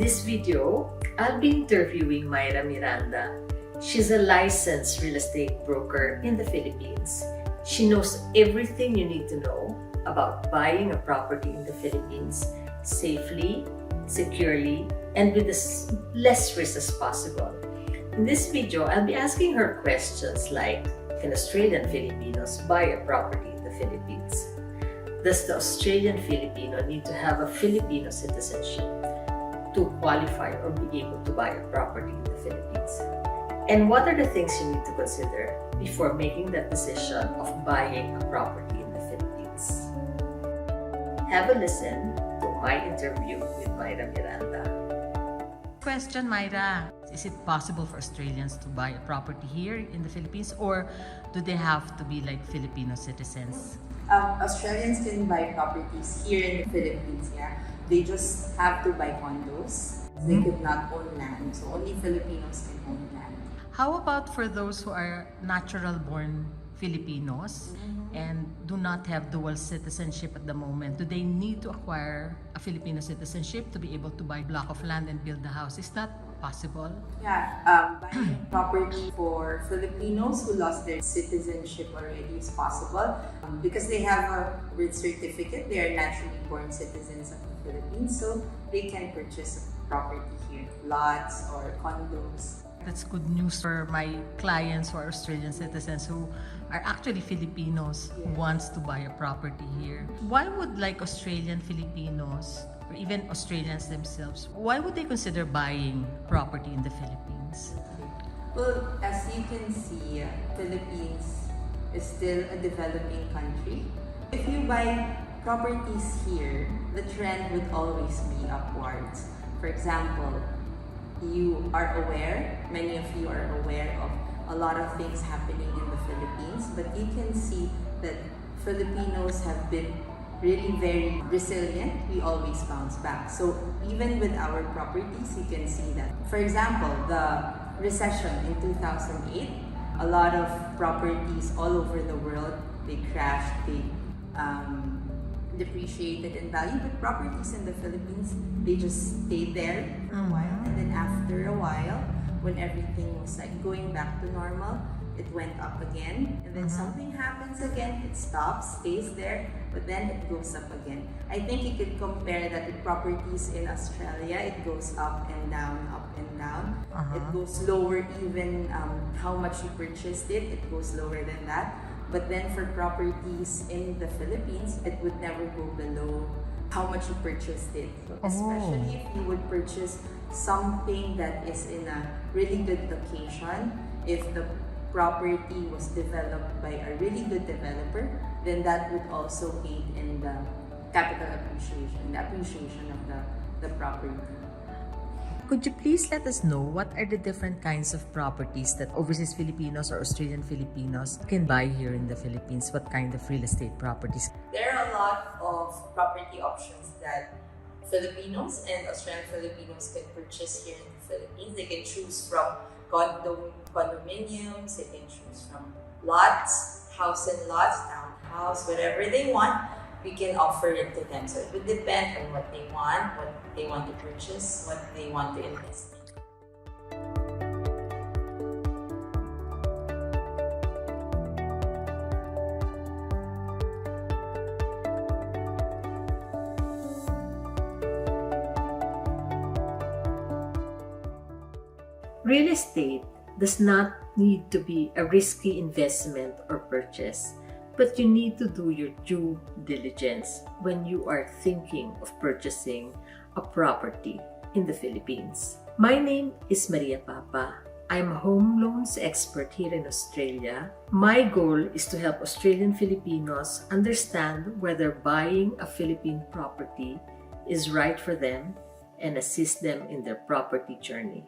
this video, I'll be interviewing Myra Miranda. She's a licensed real estate broker in the Philippines. She knows everything you need to know about buying a property in the Philippines safely, securely, and with as less risk as possible. In this video, I'll be asking her questions like, can Australian Filipinos buy a property in the Philippines? Does the Australian Filipino need to have a Filipino citizenship to qualify or be able to buy a property in the Philippines? And what are the things you need to consider before making that decision of buying a property in the Philippines? Have a listen to my interview with Myra Miranda. Question, Myra. Is it possible for Australians to buy a property here in the Philippines, or do they have to be like Filipino citizens? Australians can buy properties here in the Philippines, yeah. They just have to buy condos. They could not own land, so only Filipinos can own land. How about for those who are natural-born Filipinos and do not have dual citizenship at the moment? Do they need to acquire a Filipino citizenship to be able to buy a block of land and build the house? Is that possible? Yeah, buying property for Filipinos who lost their citizenship already is possible because they have a birth certificate. They are naturally born citizens of the Philippines, so they can purchase property here, lots or condos. That's good news for my clients who are Australian citizens who are actually Filipinos who wants to buy a property here. Why would Australian Filipinos or even Australians themselves, why would they consider buying property in the Philippines? Well, as you can see, Philippines is still a developing country. If you buy properties here, the trend would always be upwards. For example, you are aware, many of you are aware of a lot of things happening in the Philippines, but you can see that Filipinos have been really very resilient. We always bounce back. So even with our properties, you can see that. For example, the recession in 2008, a lot of properties all over the world, they crashed, they depreciated in value, but properties in the Philippines, they just stayed there for a while, and then after a while, when everything was going back to normal, it went up again, and then something happens again, it stops, stays there, but then it goes up again. I think you could compare that with properties in Australia. It goes up and down, up and down. It goes lower even how much you purchased it, it goes lower than that. But then for properties in the Philippines, it would never go below how much you purchased it. Especially if you would purchase something that is in a really good location. If the property was developed by a really good developer, then that would also aid in the capital appreciation, the appreciation of the property. Could you please let us know what are the different kinds of properties that overseas Filipinos or Australian Filipinos can buy here in the Philippines? What kind of real estate properties? There are a lot of property options that Filipinos and Australian Filipinos can purchase here in the Philippines. They can choose from condominiums, they can choose from lots, house and lots, townhouse, whatever they want, we can offer it to them. So it would depend on what they want to purchase, what they want to invest in. Real estate does not need to be a risky investment or purchase, but you need to do your due diligence when you are thinking of purchasing a property in the Philippines. My name is Maria Papa. I'm a home loans expert here in Australia. My goal is to help Australian Filipinos understand whether buying a Philippine property is right for them and assist them in their property journey.